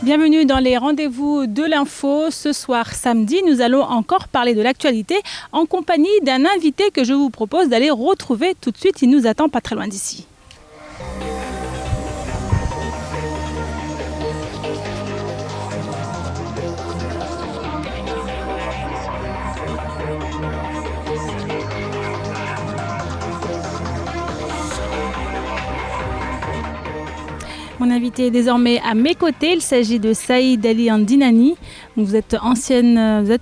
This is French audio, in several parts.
Bienvenue dans les rendez-vous de l'info. Ce soir, samedi, nous allons encore parler de l'actualité en compagnie d'un invité que je vous propose d'aller retrouver tout de suite. Il nous attend pas très loin d'ici. Mon invité est désormais à mes côtés. Il s'agit de Saïd Ali Andinani. Vous êtes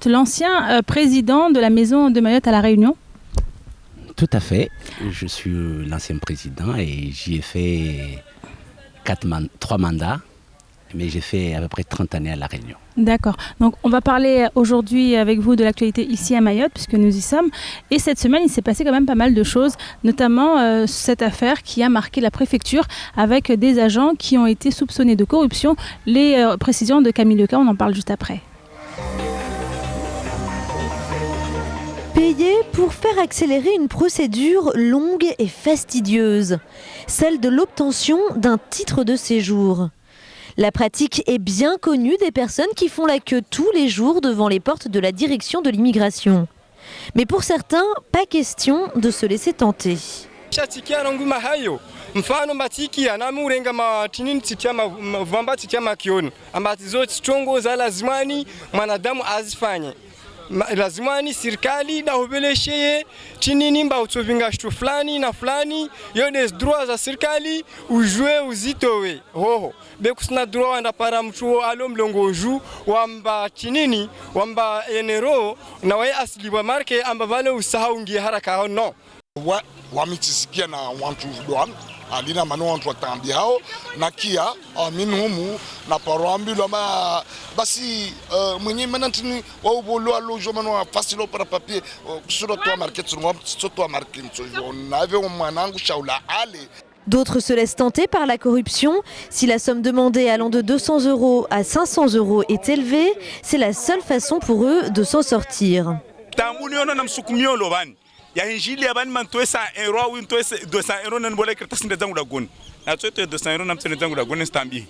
l'ancien président de la Maison de Mayotte à La Réunion. Tout à fait. Je suis l'ancien président et j'y ai fait 3 mandats. Mais j'ai fait à peu près 30 années à La Réunion. D'accord. Donc on va parler aujourd'hui avec vous de l'actualité ici à Mayotte, puisque nous y sommes. Et cette semaine, il s'est passé quand même pas mal de choses, notamment cette affaire qui a marqué la préfecture avec des agents qui ont été soupçonnés de corruption. Les précisions de Camille Leca, on en parle juste après. Payer pour faire accélérer une procédure longue et fastidieuse, celle de l'obtention d'un titre de séjour. La pratique est bien connue des personnes qui font la queue tous les jours devant les portes de la direction de l'immigration. Mais pour certains, pas question de se laisser tenter. Mfano matiki anamurenga matinini tichama vamba tichama kioni ambazo zote chongo za lazimani mwanadamu azifanye lazimani serikali na hubelesheye tinini mba utovinga shtu fulani na fulani yode droit za serikali ujue uzitowe hoho bekusina droit anda para mchuo alo mlongo ju wamba tinini wamba enero na wae asili wa marke amba vale usahau ngi haraka no wamitisikia na wantu doan alina manu wantu watambi hao na kia minumu na parambi lama basi mwenye manantini wa ubolo alojo manu fasilo para papier sur toi marqué sur toi marqué on avait mwanangu shaula ale. D'autres se laissent tenter par la corruption. Si la somme demandée allant de 200 € à 500 € est élevée, c'est la seule façon pour eux de s'en sortir. Ya injili ya bani mantoe 100 € ou intoe 200 € nan bola kertas nda zangu da gon na tsote 200 € namtene zangu da gon stambi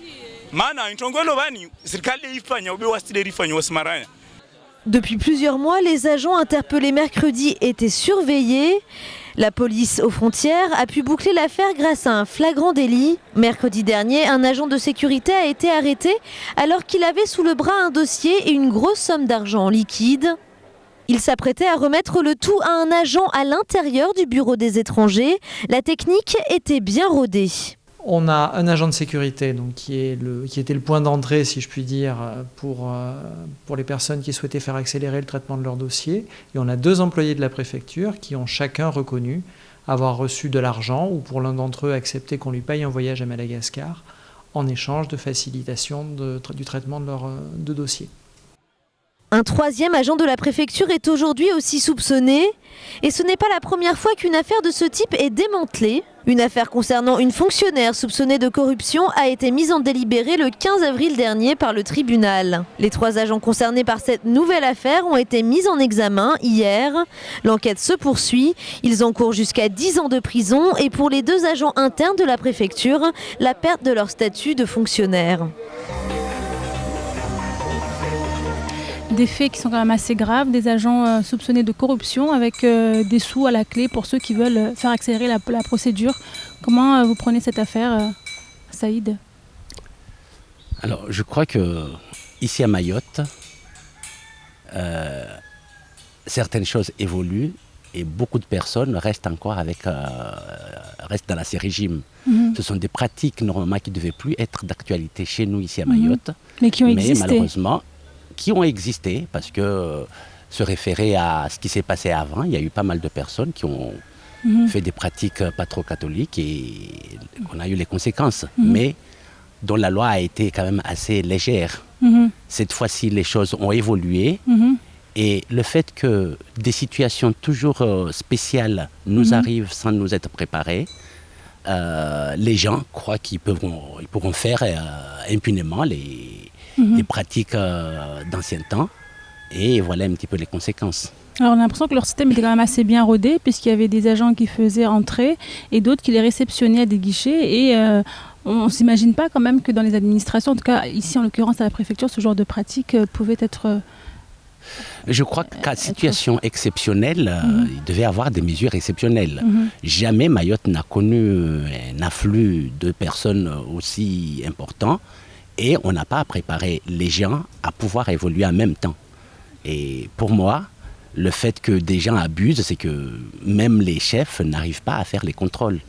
mana intongolo bani serikali ifanya ube wasile rifanya wasmaraya. Depuis plusieurs mois, les agents interpellés mercredi étaient surveillés. La police aux frontières a pu boucler l'affaire grâce à un flagrant délit. Mercredi dernier, un agent de sécurité a été arrêté alors qu'il avait sous le bras un dossier et une grosse somme d'argent en liquide. Il s'apprêtait à remettre le tout à un agent à l'intérieur du bureau des étrangers. La technique était bien rodée. On a un agent de sécurité donc, qui était le point d'entrée, si je puis dire, pour les personnes qui souhaitaient faire accélérer le traitement de leur dossier. Et on a 2 employés de la préfecture qui ont chacun reconnu avoir reçu de l'argent ou pour l'un d'entre eux accepté qu'on lui paye un voyage à Madagascar en échange de facilitation du traitement de leur dossier. Un 3e agent de la préfecture est aujourd'hui aussi soupçonné. Et ce n'est pas la première fois qu'une affaire de ce type est démantelée. Une affaire concernant une fonctionnaire soupçonnée de corruption a été mise en délibéré le 15 avril dernier par le tribunal. Les 3 agents concernés par cette nouvelle affaire ont été mis en examen hier. L'enquête se poursuit. Ils encourent jusqu'à 10 ans de prison et pour les 2 agents internes de la préfecture, la perte de leur statut de fonctionnaire. Des faits qui sont quand même assez graves, des agents soupçonnés de corruption avec des sous à la clé pour ceux qui veulent faire accélérer la procédure. Comment vous prenez cette affaire, Saïd ? Alors, je crois que ici à Mayotte, certaines choses évoluent et beaucoup de personnes restent encore restent dans ces régimes. Ce sont des pratiques normalement qui ne devaient plus être d'actualité chez nous ici à Mayotte, mais qui ont existé. Malheureusement, qui ont existé parce que se référer à ce qui s'est passé avant, il y a eu pas mal de personnes qui ont fait des pratiques pas trop catholiques et on a eu les conséquences, mais dont la loi a été quand même assez légère. Cette fois-ci, les choses ont évolué Et le fait que des situations toujours spéciales nous arrivent sans nous être préparés, les gens croient qu'ils pourront faire impunément les pratiques d'anciens temps. Et voilà un petit peu les conséquences. Alors on a l'impression que leur système était quand même assez bien rodé, puisqu'il y avait des agents qui faisaient entrer et d'autres qui les réceptionnaient à des guichets. Et on ne s'imagine pas quand même que dans les administrations, en tout cas ici en l'occurrence à la préfecture, ce genre de pratique pouvait être... Je crois qu'à situation exceptionnelle, il devait y avoir des mesures exceptionnelles. Jamais Mayotte n'a connu un afflux de personnes aussi important et on n'a pas préparé les gens à pouvoir évoluer en même temps. Et pour moi, le fait que des gens abusent, c'est que même les chefs n'arrivent pas à faire les contrôles.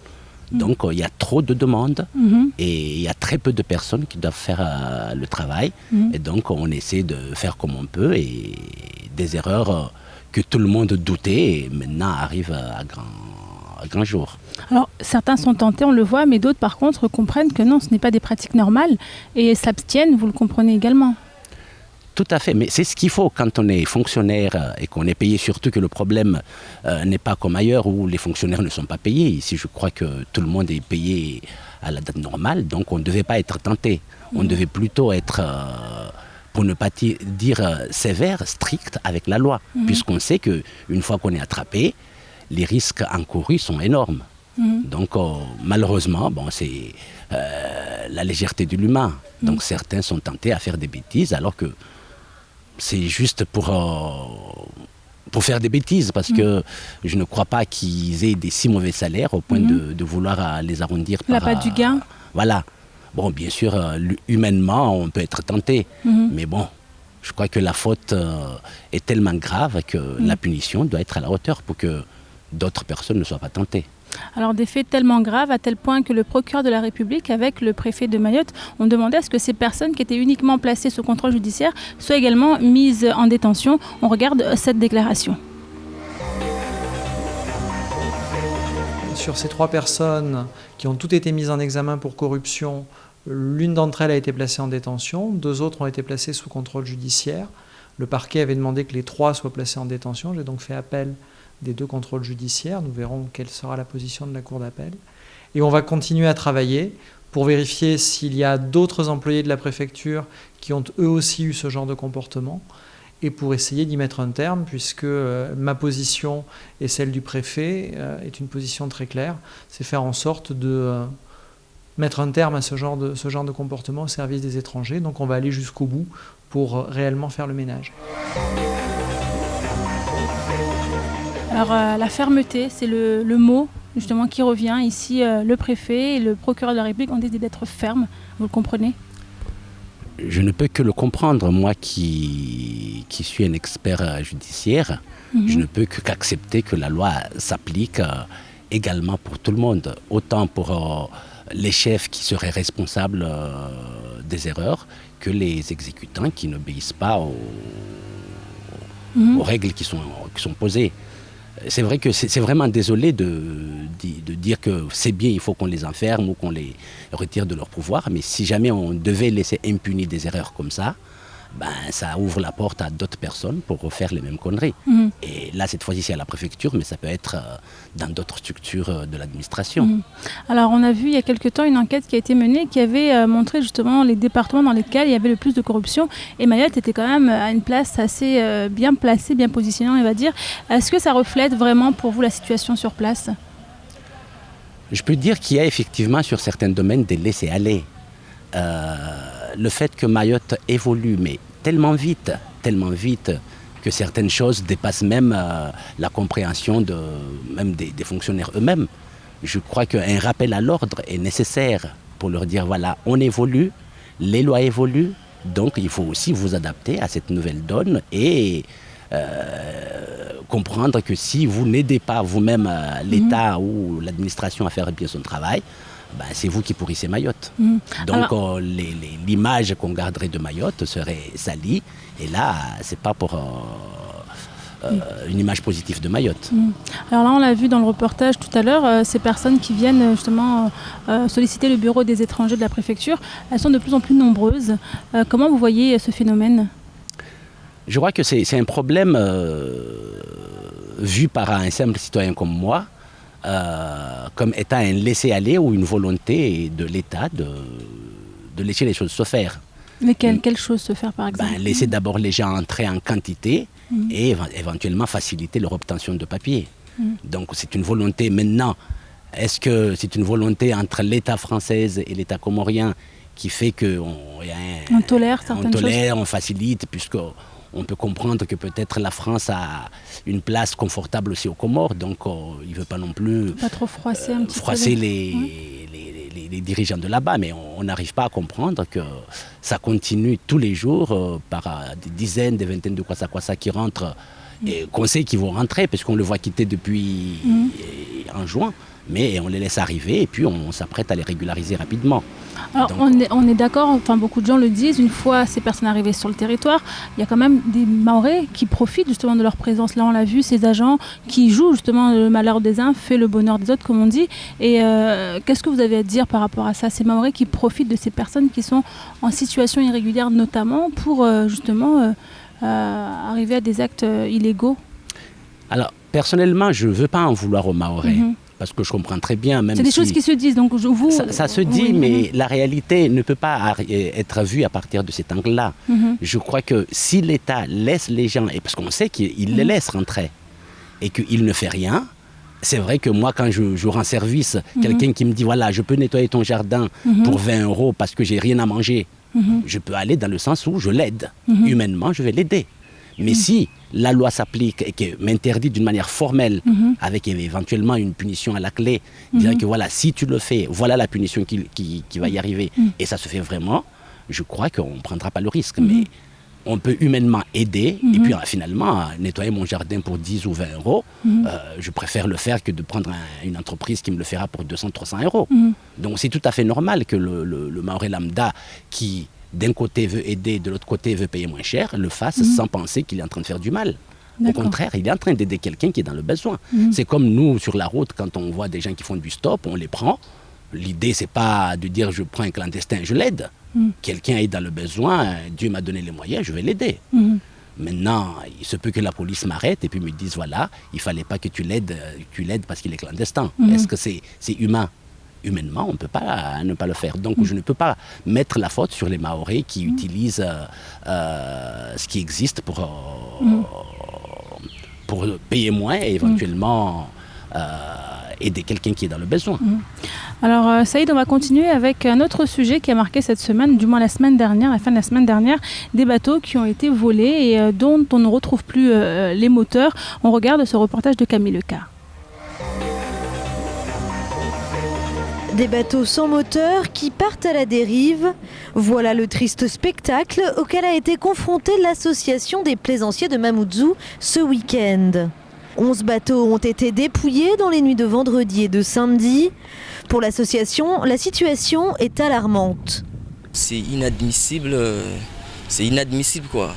Donc il y a trop de demandes et il y a très peu de personnes qui doivent faire le travail. Et donc on essaie de faire comme on peut et des erreurs que tout le monde doutait et maintenant arrivent à grand jour. Alors certains sont tentés, on le voit, mais d'autres par contre comprennent que non, ce n'est pas des pratiques normales et s'abstiennent, vous le comprenez également. Tout à fait, mais c'est ce qu'il faut quand on est fonctionnaire et qu'on est payé, surtout que le problème n'est pas comme ailleurs où les fonctionnaires ne sont pas payés. Ici, je crois que tout le monde est payé à la date normale, donc on ne devait pas être tenté. On devait plutôt être, pour ne pas dire sévère, strict avec la loi, puisqu'on sait qu'une fois qu'on est attrapé, les risques encourus sont énormes. Donc malheureusement, c'est la légèreté de l'humain. Donc certains sont tentés à faire des bêtises alors que c'est juste pour faire des bêtises, parce que je ne crois pas qu'ils aient des si mauvais salaires au point de vouloir les arrondir. L'appât du gain. Voilà. Bon, bien sûr, humainement, on peut être tenté, mais bon, je crois que la faute est tellement grave que la punition doit être à la hauteur pour que d'autres personnes ne soient pas tentées. Alors des faits tellement graves à tel point que le procureur de la République avec le préfet de Mayotte ont demandé à ce que ces personnes qui étaient uniquement placées sous contrôle judiciaire soient également mises en détention. On regarde cette déclaration. Sur ces 3 personnes qui ont toutes été mises en examen pour corruption, l'une d'entre elles a été placée en détention, 2 autres ont été placées sous contrôle judiciaire. Le parquet avait demandé que les 3 soient placés en détention. J'ai donc fait appel des 2 contrôles judiciaires. Nous verrons quelle sera la position de la Cour d'appel. Et on va continuer à travailler pour vérifier s'il y a d'autres employés de la préfecture qui ont eux aussi eu ce genre de comportement et pour essayer d'y mettre un terme, puisque ma position et celle du préfet est une position très claire, c'est faire en sorte de mettre un terme à ce genre de comportement au service des étrangers. Donc on va aller jusqu'au bout pour réellement faire le ménage. Alors la fermeté, c'est le mot justement qui revient ici. Le préfet et le procureur de la République ont décidé d'être fermes, vous le comprenez ? Je ne peux que le comprendre, moi qui suis un expert judiciaire, je ne peux qu'accepter que la loi s'applique également pour tout le monde, autant pour les chefs qui seraient responsables des erreurs que les exécutants qui n'obéissent pas aux règles qui sont posées. C'est vrai que c'est vraiment désolé de dire que c'est bien, il faut qu'on les enferme ou qu'on les retire de leur pouvoir, mais si jamais on devait laisser impunis des erreurs comme ça, ça ouvre la porte à d'autres personnes pour refaire les mêmes conneries. Et là, cette fois-ci, c'est à la préfecture, mais ça peut être dans d'autres structures de l'administration. Alors, on a vu il y a quelque temps une enquête qui a été menée qui avait montré justement les départements dans lesquels il y avait le plus de corruption. Et Mayotte était quand même à une place assez bien placée, bien positionnée, on va dire. Est-ce que ça reflète vraiment pour vous la situation sur place ? Je peux dire qu'il y a effectivement sur certains domaines des laissés-aller. Le fait que Mayotte évolue, mais tellement vite que certaines choses dépassent même la compréhension même des fonctionnaires eux-mêmes. Je crois qu'un rappel à l'ordre est nécessaire pour leur dire voilà, on évolue, les lois évoluent, donc il faut aussi vous adapter à cette nouvelle donne et comprendre que si vous n'aidez pas vous-même l'État ou l'administration à faire bien son travail, c'est vous qui pourrissez Mayotte. Donc l'image qu'on garderait de Mayotte serait salie. Et là, c'est pas pour une image positive de Mayotte. Alors là, on l'a vu dans le reportage tout à l'heure, ces personnes qui viennent justement solliciter le bureau des étrangers de la préfecture, elles sont de plus en plus nombreuses. Comment vous voyez ce phénomène ? Je crois que c'est un problème vu par un simple citoyen comme moi, comme étant un laisser-aller ou une volonté de l'État de laisser les choses se faire. Mais quelle chose se faire par exemple? Laisser d'abord les gens entrer en quantité et éventuellement faciliter leur obtention de papier. Donc c'est une volonté maintenant. Est-ce que c'est une volonté entre l'État français et l'État comorien qui fait qu'on tolère certaines choses? On facilite, puisqu'on peut comprendre que peut-être la France a une place confortable aussi aux Comores, donc il ne veut pas non plus pas trop froisser, un petit froisser peu les dirigeants de là-bas, mais on n'arrive pas à comprendre que ça continue tous les jours par des dizaines, des vingtaines de Kwassa qui rentrent et qu'on sait qu'ils vont rentrer, parce qu'on le voit quitter depuis en juin. Mais on les laisse arriver et puis on s'apprête à les régulariser rapidement. Alors, on est d'accord, enfin beaucoup de gens le disent, une fois ces personnes arrivées sur le territoire, il y a quand même des Mahorais qui profitent justement de leur présence. Là on l'a vu, ces agents qui jouent justement le malheur des uns fait le bonheur des autres, comme on dit. Et qu'est-ce que vous avez à dire par rapport à ça, ces Mahorais qui profitent de ces personnes qui sont en situation irrégulière notamment pour justement arriver à des actes illégaux? Alors personnellement je ne veux pas en vouloir aux Mahorais. Parce que je comprends très bien, même c'est des choses qui se disent, donc vous... Ça se dit, mais la réalité ne peut pas être vue à partir de cet angle-là. Je crois que si l'État laisse les gens, et parce qu'on sait qu'il les laisse rentrer, et qu'il ne fait rien, c'est vrai que moi, quand je rends service, quelqu'un qui me dit, voilà, je peux nettoyer ton jardin pour 20 € parce que j'ai rien à manger, je peux aller dans le sens où je l'aide. Humainement, je vais l'aider. Mais si la loi s'applique et que m'interdit d'une manière formelle, avec éventuellement une punition à la clé, disant que voilà, si tu le fais, voilà la punition qui va y arriver, et ça se fait vraiment, je crois qu'on ne prendra pas le risque. Mais on peut humainement aider, et puis finalement, nettoyer mon jardin pour 10 ou 20 €, je préfère le faire que de prendre une entreprise qui me le fera pour 200-300 €. Donc c'est tout à fait normal que le Mahorais lambda qui... d'un côté veut aider, de l'autre côté veut payer moins cher, le fasse sans penser qu'il est en train de faire du mal. Au contraire, il est en train d'aider quelqu'un qui est dans le besoin. C'est comme nous, sur la route, quand on voit des gens qui font du stop, on les prend. L'idée, c'est pas de dire je prends un clandestin, je l'aide. Quelqu'un est dans le besoin, Dieu m'a donné les moyens, je vais l'aider. Maintenant, il se peut que la police m'arrête et puis me dise, voilà, il ne fallait pas que tu l'aides parce qu'il est clandestin. Est-ce que c'est humain? Humainement, on ne peut pas ne pas le faire. Donc je ne peux pas mettre la faute sur les Mahorais qui utilisent ce qui existe pour payer moins et éventuellement aider quelqu'un qui est dans le besoin. Alors Saïd, on va continuer avec un autre sujet qui a marqué cette semaine, du moins la fin de la semaine dernière, des bateaux qui ont été volés et dont on ne retrouve plus les moteurs. On regarde ce reportage de Camille Lecard. Des bateaux sans moteur qui partent à la dérive. Voilà le triste spectacle auquel a été confrontée l'association des plaisanciers de Mamoudzou ce week-end. 11 bateaux ont été dépouillés dans les nuits de vendredi et de samedi. Pour l'association, la situation est alarmante. C'est inadmissible quoi.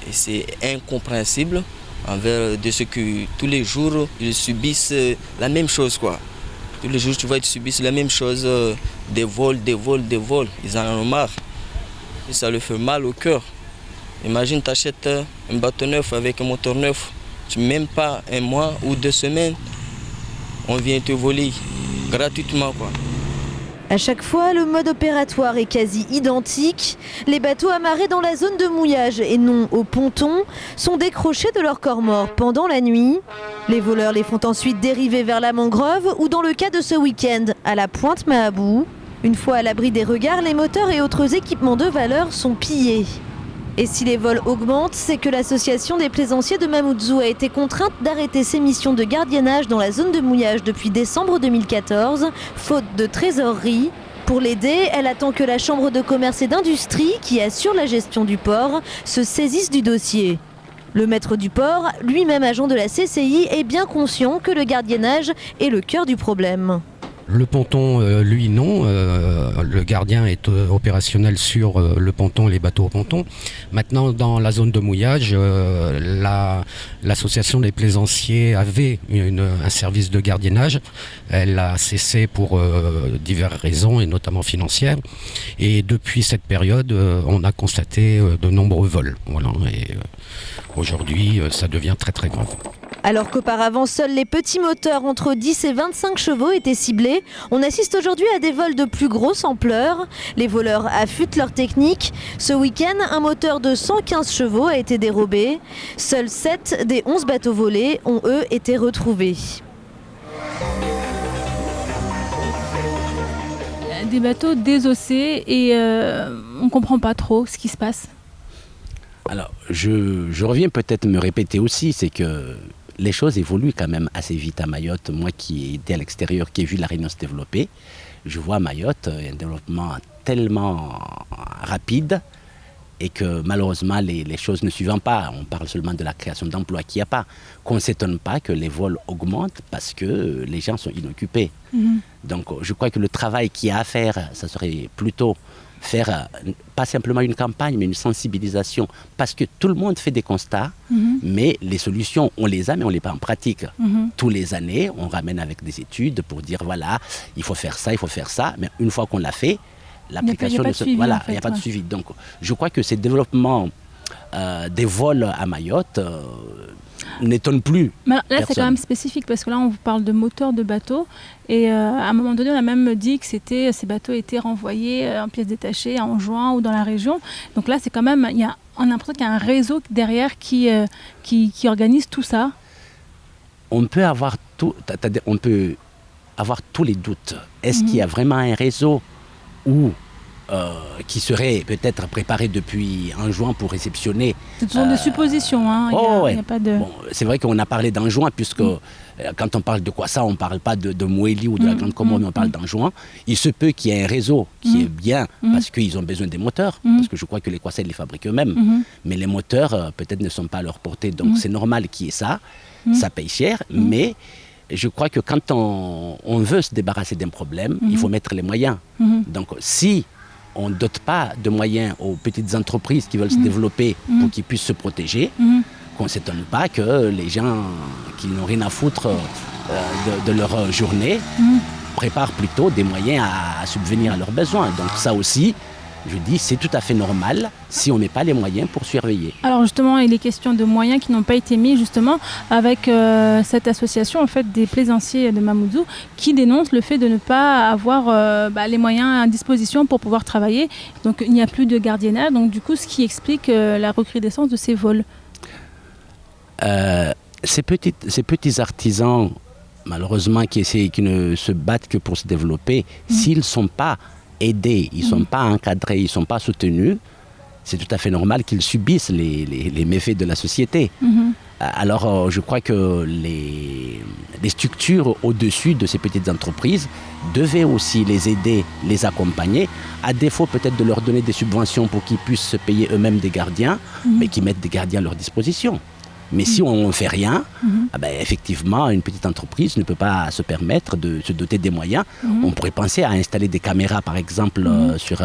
Et c'est incompréhensible envers de ce que tous les jours ils subissent la même chose quoi. Tous les jours, tu vois, ils subissent la même chose, des vols. Ils en ont marre. Et ça leur fait mal au cœur. Imagine, tu achètes un bateau neuf avec un moteur neuf. Tu même pas un mois ou 2 semaines, on vient te voler gratuitement, quoi. À chaque fois, le mode opératoire est quasi identique. Les bateaux amarrés dans la zone de mouillage et non au ponton sont décrochés de leur corps mort pendant la nuit. Les voleurs les font ensuite dériver vers la mangrove ou dans le cas de ce week-end, à la Pointe Mahabou. Une fois à l'abri des regards, les moteurs et autres équipements de valeur sont pillés. Et si les vols augmentent, c'est que l'association des plaisanciers de Mamoudzou a été contrainte d'arrêter ses missions de gardiennage dans la zone de mouillage depuis décembre 2014, faute de trésorerie. Pour l'aider, elle attend que la Chambre de commerce et d'industrie, qui assure la gestion du port, se saisisse du dossier. Le maître du port, lui-même agent de la CCI, est bien conscient que le gardiennage est le cœur du problème. Le ponton, lui, non. Le gardien est opérationnel sur le ponton, les bateaux au ponton. Maintenant, dans la zone de mouillage, l'association des plaisanciers avait un service de gardiennage. Elle a cessé pour diverses raisons, et notamment financières. Et depuis cette période, on a constaté de nombreux vols. Voilà. Et aujourd'hui, ça devient très très grave. Alors qu'auparavant, seuls les petits moteurs entre 10 et 25 chevaux étaient ciblés, on assiste aujourd'hui à des vols de plus grosse ampleur. Les voleurs affûtent leur technique. Ce week-end, un moteur de 115 chevaux a été dérobé. Seuls 7 des 11 bateaux volés ont, eux, été retrouvés. Des bateaux désossés et on ne comprend pas trop ce qui se passe. Alors, je reviens peut-être me répéter aussi, c'est que les choses évoluent quand même assez vite à Mayotte. Moi qui étais à l'extérieur, qui ai vu la Réunion se développer, je vois à Mayotte un développement tellement rapide et que malheureusement les choses ne suivent pas. On parle seulement de la création d'emplois qu'il n'y a pas. Qu'on ne s'étonne pas que les vols augmentent parce que les gens sont inoccupés. Donc je crois que le travail qu'il y a à faire, ça serait plutôt faire pas simplement une campagne, mais une sensibilisation. Parce que tout le monde fait des constats, mais les solutions, on les a, mais on ne les met pas en pratique. Tous les années, on ramène avec des études pour dire, voilà, il faut faire ça, mais une fois qu'on l'a fait, l'application ne se... Voilà, il n'y a pas de suivi. Donc, je crois que ces développements des vols à Mayotte n'étonne plus. Mais là, c'est quand même spécifique parce que là, on vous parle de moteurs de bateaux et à un moment donné, on a même dit que ces bateaux étaient renvoyés en pièces détachées, en juin ou dans la région. Donc là, c'est quand même, on a l'impression qu'il y a un réseau derrière qui organise tout ça. On peut avoir tous les doutes. Est-ce qu'il y a vraiment un réseau qui serait peut-être préparé depuis en juin pour réceptionner. C'est toujours des suppositions. Hein. Ouais. Y a pas de... Bon, c'est vrai qu'on a parlé d'Anjouan, puisque quand on parle de Kwassa, on ne parle pas de Mouéli ou de la Grande Comore, mais on parle d'Anjouan. Il se peut qu'il y ait un réseau qui est bien, parce qu'ils ont besoin des moteurs, parce que je crois que les Kwassa les fabriquent eux-mêmes. Mais les moteurs, peut-être, ne sont pas à leur portée. Donc c'est normal qu'il y ait ça. Ça paye cher, mais... Je crois que quand on veut se débarrasser d'un problème, il faut mettre les moyens. Donc si on ne dote pas de moyens aux petites entreprises qui veulent se développer pour qu'ils puissent se protéger, qu'on ne s'étonne pas que les gens qui n'ont rien à foutre de leur journée préparent plutôt des moyens à subvenir à leurs besoins. Donc ça aussi, je dis, c'est tout à fait normal si on ne met pas les moyens pour surveiller. Alors justement, il est question de moyens qui n'ont pas été mis justement avec cette association en fait, des plaisanciers de Mamoudzou qui dénonce le fait de ne pas avoir les moyens à disposition pour pouvoir travailler. Donc il n'y a plus de gardiennage, donc du coup ce qui explique la recrudescence de ces vols. Ces petits artisans, malheureusement, qui ne se battent que pour se développer, s'ils ne sont pas aidés, ils ne sont pas encadrés, ils ne sont pas soutenus, c'est tout à fait normal qu'ils subissent les méfaits de la société. Alors je crois que les structures au-dessus de ces petites entreprises devaient aussi les aider, les accompagner, à défaut peut-être de leur donner des subventions pour qu'ils puissent se payer eux-mêmes des gardiens, mais qu'ils mettent des gardiens à leur disposition. Mais si on ne fait rien, effectivement, une petite entreprise ne peut pas se permettre de se doter des moyens. On pourrait penser à installer des caméras, par exemple, sur...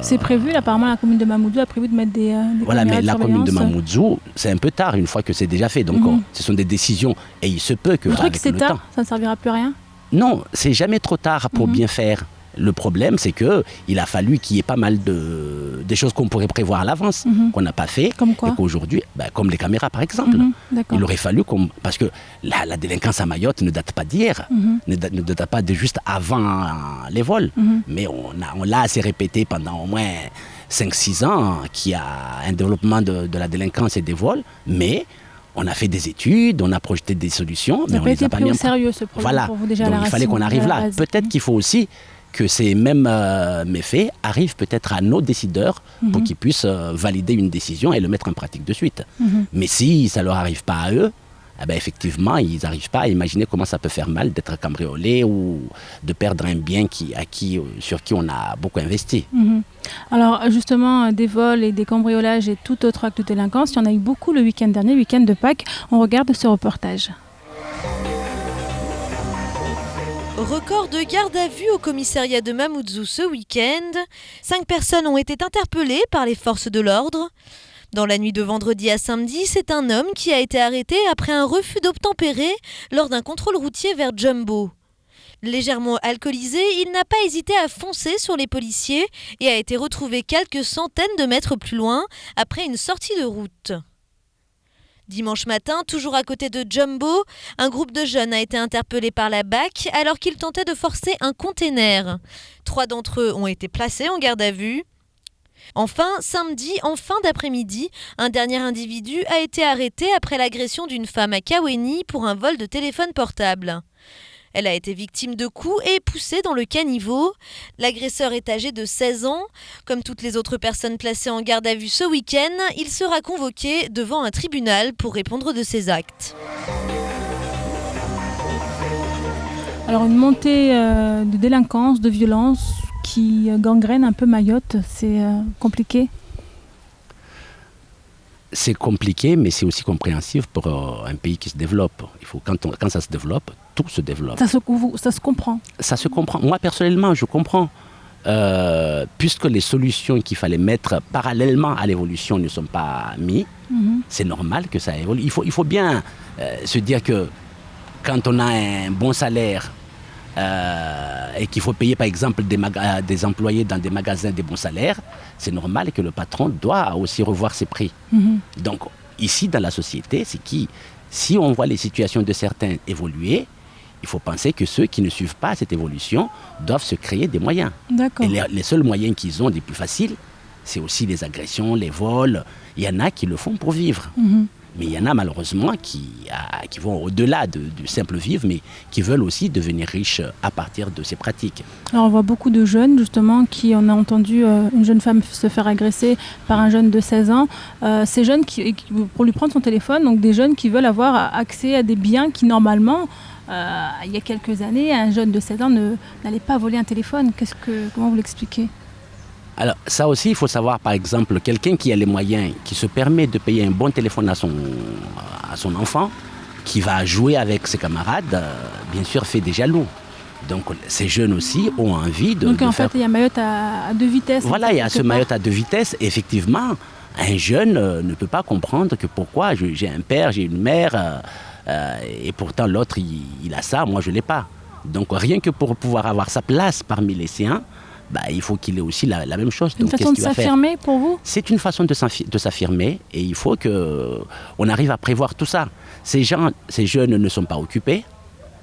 C'est prévu, apparemment, la commune de Mamoudzou a prévu de mettre des voilà, caméras mais de la commune de surveillance. Mamoudzou, c'est un peu tard, une fois que c'est déjà fait. Donc, ce sont des décisions, et il se peut que... Vous trouvez que c'est le tard, temps, ça ne servira plus à rien? Non, c'est jamais trop tard pour bien faire. Le problème, c'est qu'il a fallu qu'il y ait pas mal des choses qu'on pourrait prévoir à l'avance, qu'on n'a pas fait. Comme quoi? Et qu'aujourd'hui, comme les caméras par exemple, il aurait fallu parce que la délinquance à Mayotte ne date pas d'hier, ne date pas de juste avant les vols. Mais on l'a assez répété pendant au moins 5-6 ans qu'il y a un développement de la délinquance et des vols, mais... On a fait des études, on a projeté des solutions, mais on les a pas mis en sérieux ce projet voilà. pour vous déjà. Donc à la il fallait qu'on arrive là. Peut-être qu'il faut aussi que ces mêmes méfaits arrivent peut-être à nos décideurs pour qu'ils puissent valider une décision et le mettre en pratique de suite. Mais si ça ne leur arrive pas à eux, effectivement, ils n'arrivent pas à imaginer comment ça peut faire mal d'être cambriolé ou de perdre un bien sur qui on a beaucoup investi. Alors justement, des vols et des cambriolages et tout autre acte de délinquance, il y en a eu beaucoup le week-end dernier, le week-end de Pâques. On regarde ce reportage. Record de garde à vue au commissariat de Mamoudzou ce week-end. 5 personnes ont été interpellées par les forces de l'ordre. Dans la nuit de vendredi à samedi, c'est un homme qui a été arrêté après un refus d'obtempérer lors d'un contrôle routier vers Jumbo. Légèrement alcoolisé, il n'a pas hésité à foncer sur les policiers et a été retrouvé quelques centaines de mètres plus loin après une sortie de route. Dimanche matin, toujours à côté de Jumbo, un groupe de jeunes a été interpellé par la BAC alors qu'ils tentaient de forcer un container. 3 d'entre eux ont été placés en garde à vue. Enfin, samedi, en fin d'après-midi, un dernier individu a été arrêté après l'agression d'une femme à Kaweni pour un vol de téléphone portable. Elle a été victime de coups et poussée dans le caniveau. L'agresseur est âgé de 16 ans. Comme toutes les autres personnes placées en garde à vue ce week-end, il sera convoqué devant un tribunal pour répondre de ses actes. Alors une montée de délinquance, de violence qui gangrène un peu Mayotte, c'est compliqué. C'est compliqué, mais c'est aussi compréhensif pour un pays qui se développe. Il faut, quand ça se développe, tout se développe. Ça se comprend. Ça se comprend. Moi, personnellement, je comprends. Puisque les solutions qu'il fallait mettre parallèlement à l'évolution ne sont pas mises, c'est normal que ça évolue. Il faut bien se dire que quand on a un bon salaire et qu'il faut payer par exemple des employés dans des magasins des bons salaires, c'est normal que le patron doit aussi revoir ses prix. Donc ici dans la société, c'est si on voit les situations de certains évoluer, il faut penser que ceux qui ne suivent pas cette évolution doivent se créer des moyens. D'accord. Et les seuls moyens qu'ils ont des plus faciles, c'est aussi les agressions, les vols. Il y en a qui le font pour vivre. Mais il y en a malheureusement qui vont au-delà du simple vivre, mais qui veulent aussi devenir riches à partir de ces pratiques. Alors on voit beaucoup de jeunes justement qui, on a entendu une jeune femme se faire agresser par un jeune de 16 ans. Ces jeunes pour lui prendre son téléphone, donc des jeunes qui veulent avoir accès à des biens qui normalement, il y a quelques années, un jeune de 16 ans n'allait pas voler un téléphone. Comment vous l'expliquez ? Alors ça aussi, il faut savoir, par exemple, quelqu'un qui a les moyens, qui se permet de payer un bon téléphone à son enfant, qui va jouer avec ses camarades, bien sûr, fait des jaloux. Donc ces jeunes aussi ont envie de Donc en faire... fait, il y a Mayotte à 2 vitesses. Voilà, il y a ce Mayotte à 2 vitesses. Effectivement, un jeune ne peut pas comprendre que pourquoi j'ai un père, j'ai une mère, et pourtant l'autre, il a ça, moi je ne l'ai pas. Donc rien que pour pouvoir avoir sa place parmi les siens, il faut qu'il ait aussi la même chose. Une façon de s'affirmer pour vous ? C'est une façon de s'affirmer et il faut qu'on arrive à prévoir tout ça. Ces jeunes ne sont pas occupés,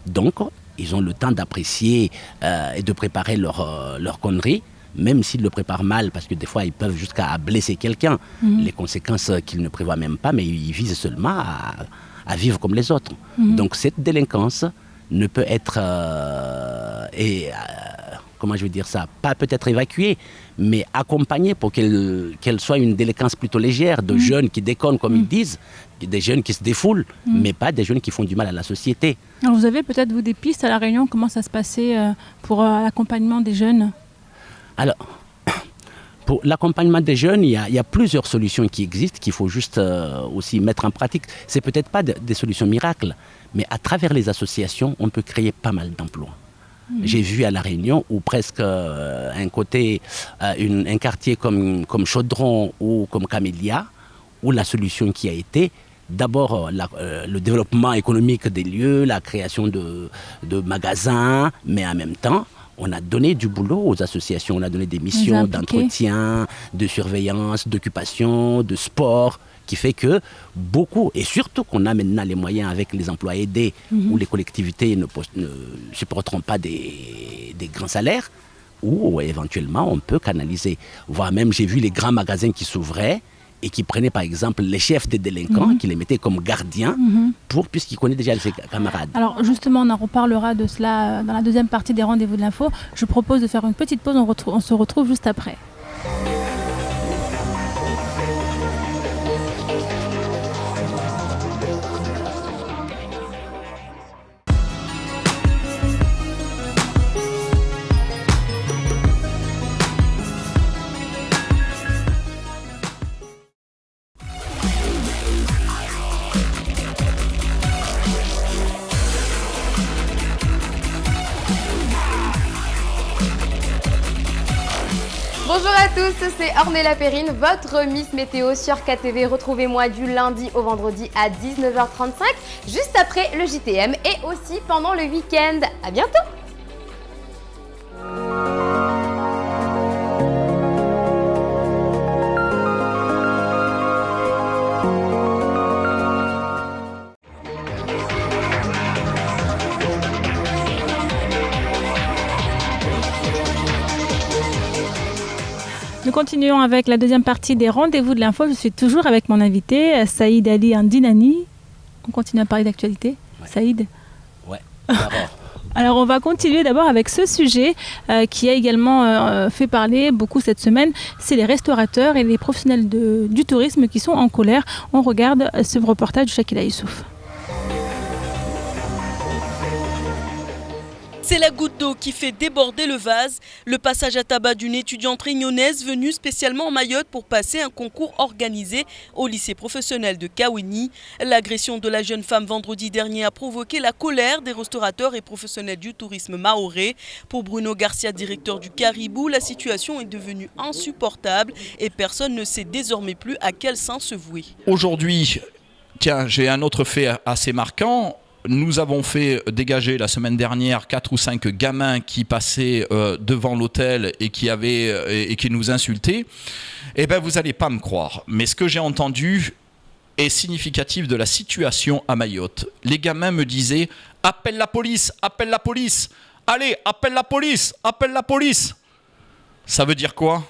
donc ils ont le temps d'apprécier et de préparer leur conneries, même s'ils le préparent mal, parce que des fois ils peuvent jusqu'à blesser quelqu'un. Les conséquences qu'ils ne prévoient même pas, mais ils visent seulement à vivre comme les autres. Donc cette délinquance ne peut être... comment je veux dire ça, pas peut-être évacuée, mais accompagnée pour qu'elle soit une délinquance plutôt légère, de jeunes qui déconnent comme ils disent, des jeunes qui se défoulent, mais pas des jeunes qui font du mal à la société. Alors vous avez peut-être des pistes à La Réunion, comment ça se passait pour l'accompagnement des jeunes ? Alors, pour l'accompagnement des jeunes, il y a plusieurs solutions qui existent, qu'il faut juste aussi mettre en pratique. C'est peut-être pas des solutions miracles, mais à travers les associations, on peut créer pas mal d'emplois. J'ai vu à La Réunion où presque un quartier comme Chaudron ou comme Camélia, où la solution qui a été d'abord le développement économique des lieux, la création de magasins, mais en même temps, on a donné du boulot aux associations, on a donné des missions d'entretien, de surveillance, d'occupation, de sport, qui fait que beaucoup, et surtout qu'on a maintenant les moyens avec les emplois aidés, où les collectivités ne supporteront pas des grands salaires, ou éventuellement on peut canaliser. Voire même, j'ai vu les grands magasins qui s'ouvraient et qui prenaient par exemple les chefs des délinquants, qui les mettaient comme gardiens, puisqu'ils connaissent déjà ses camarades. Alors justement, on en reparlera de cela dans la deuxième partie des rendez-vous de l'info. Je propose de faire une petite pause, on se retrouve juste après. Bonjour à tous, c'est Ornella Perrine, votre Miss Météo sur KTV. Retrouvez-moi du lundi au vendredi à 19h35, juste après le JTM et aussi pendant le week-end. À bientôt. Nous continuons avec la deuxième partie des rendez-vous de l'info. Je suis toujours avec mon invité, Saïd Ali Andinani. On continue à parler d'actualité. Ouais. Saïd ? Ouais, Alors on va continuer d'abord avec ce sujet qui a également fait parler beaucoup cette semaine. C'est les restaurateurs et les professionnels du tourisme qui sont en colère. On regarde ce reportage de Shakila Youssouf. C'est la goutte d'eau qui fait déborder le vase. Le passage à tabac d'une étudiante réunionnaise venue spécialement en Mayotte pour passer un concours organisé au lycée professionnel de Kaweni. L'agression de la jeune femme vendredi dernier a provoqué la colère des restaurateurs et professionnels du tourisme mahorais. Pour Bruno Garcia, directeur du Caribou, la situation est devenue insupportable et personne ne sait désormais plus à quel sein se vouer. Aujourd'hui, tiens, j'ai un autre fait assez marquant. Nous avons fait dégager la semaine dernière 4 ou 5 gamins qui passaient devant l'hôtel et qui nous insultaient. Eh bien, vous n'allez pas me croire. Mais ce que j'ai entendu est significatif de la situation à Mayotte. Les gamins me disaient « Appelle la police, appelle la police. Allez, appelle la police, appelle la police. » Ça veut dire quoi ?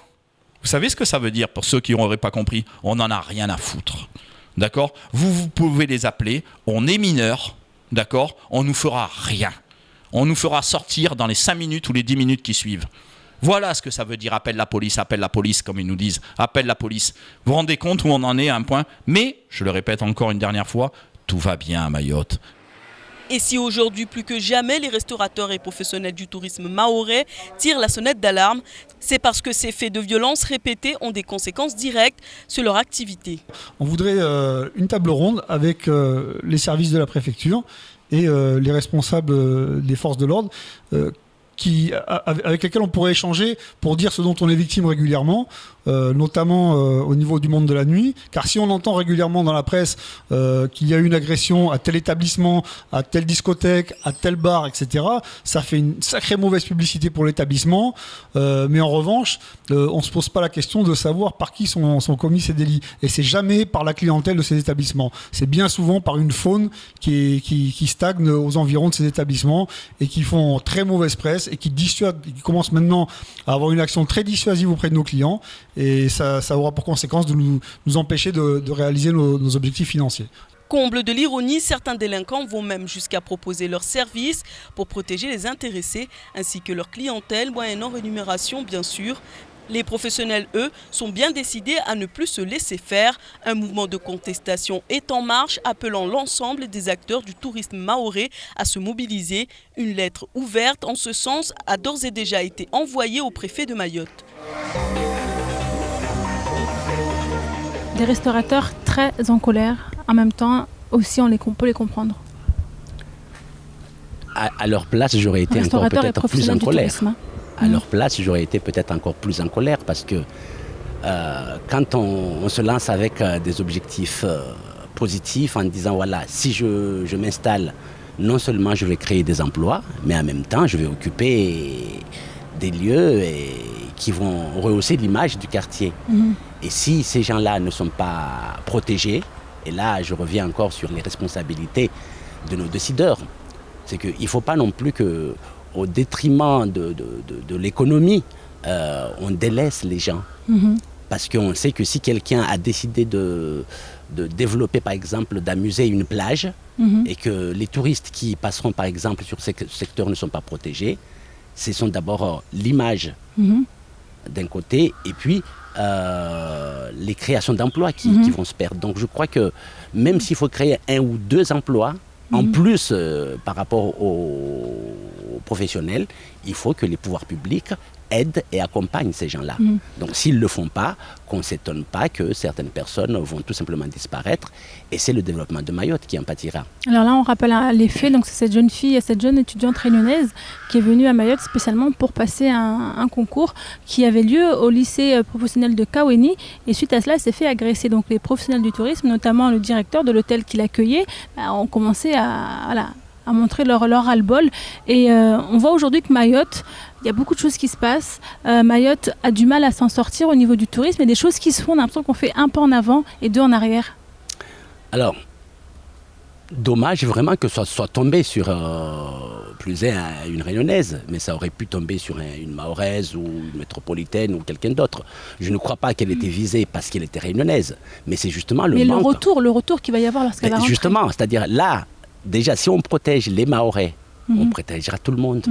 Vous savez ce que ça veut dire pour ceux qui n'auraient pas compris ? On n'en a rien à foutre. D'accord ? Vous pouvez les appeler. On est mineurs. D'accord ? On ne nous fera rien. On nous fera sortir dans les 5 minutes ou les 10 minutes qui suivent. Voilà ce que ça veut dire, appelle la police, comme ils nous disent. Appelle la police. Vous vous rendez compte où on en est à un point ? Mais, je le répète encore une dernière fois, tout va bien à Mayotte. Et si aujourd'hui, plus que jamais, les restaurateurs et professionnels du tourisme mahorais tirent la sonnette d'alarme, c'est parce que ces faits de violence répétés ont des conséquences directes sur leur activité. On voudrait une table ronde avec les services de la préfecture et les responsables des forces de l'ordre avec lesquels on pourrait échanger pour dire ce dont on est victime régulièrement, notamment au niveau du monde de la nuit. Car si on entend régulièrement dans la presse qu'il y a eu une agression à tel établissement, à telle discothèque, à tel bar, etc., ça fait une sacrée mauvaise publicité pour l'établissement. Mais en revanche, on ne se pose pas la question de savoir par qui sont commis ces délits. Et c'est jamais par la clientèle de ces établissements. C'est bien souvent par une faune qui stagne aux environs de ces établissements et qui font très mauvaise presse et qui dissuadent, qui commencent maintenant à avoir une action très dissuasive auprès de nos clients. Et ça aura pour conséquence de nous empêcher de réaliser nos objectifs financiers. Comble de l'ironie, certains délinquants vont même jusqu'à proposer leurs services pour protéger les intéressés ainsi que leur clientèle, moyennant rémunération bien sûr. Les professionnels, eux, sont bien décidés à ne plus se laisser faire. Un mouvement de contestation est en marche, appelant l'ensemble des acteurs du tourisme mahorais à se mobiliser. Une lettre ouverte en ce sens a d'ores et déjà été envoyée au préfet de Mayotte. Des restaurateurs très en colère, en même temps aussi on peut les comprendre. À leur place, j'aurais été encore peut-être plus en colère. À leur place, j'aurais été peut-être encore plus en colère parce que quand on se lance avec des objectifs positifs en disant voilà, si je m'installe, non seulement je vais créer des emplois, mais en même temps je vais occuper des lieux qui vont rehausser l'image du quartier. Et si ces gens-là ne sont pas protégés, et là je reviens encore sur les responsabilités de nos décideurs, c'est qu'il ne faut pas non plus qu'au détriment de l'économie, on délaisse les gens. Parce qu'on sait que si quelqu'un a décidé de développer, par exemple, d'amuser une plage, et que les touristes qui passeront, par exemple, sur ce secteur ne sont pas protégés, ce sont d'abord l'image d'un côté, et puis les créations d'emplois qui vont se perdre. Donc je crois que même s'il faut créer 1 ou 2 emplois, en plus par rapport aux professionnels, il faut que les pouvoirs publics aident et accompagnent ces gens-là. Donc s'ils ne le font pas, qu'on ne s'étonne pas que certaines personnes vont tout simplement disparaître et c'est le développement de Mayotte qui en pâtira. Alors là, on rappelle les faits. Donc c'est cette jeune fille, cette jeune étudiante réunionnaise qui est venue à Mayotte spécialement pour passer un concours qui avait lieu au lycée professionnel de Kaweni. Et suite à cela, elle s'est fait agresser. Donc les professionnels du tourisme, notamment le directeur de l'hôtel qui l'accueillait, ont commencé à montrer leur ras-le-bol. Et on voit aujourd'hui que Mayotte, il y a beaucoup de choses qui se passent. Mayotte a du mal à s'en sortir au niveau du tourisme. Il y a des choses qui se font, on a l'impression qu'on fait un pas en avant et deux en arrière. Alors, dommage vraiment que ça soit tombé sur une Réunionnaise, mais ça aurait pu tomber sur une Mahoraise ou une métropolitaine ou quelqu'un d'autre. Je ne crois pas qu'elle était visée parce qu'elle était Réunionnaise, mais c'est justement le manque. le retour qu'il va y avoir lorsqu'elle va rentrer. Justement, c'est-à-dire là, déjà, si on protège les Mahorais, on protégera tout le monde.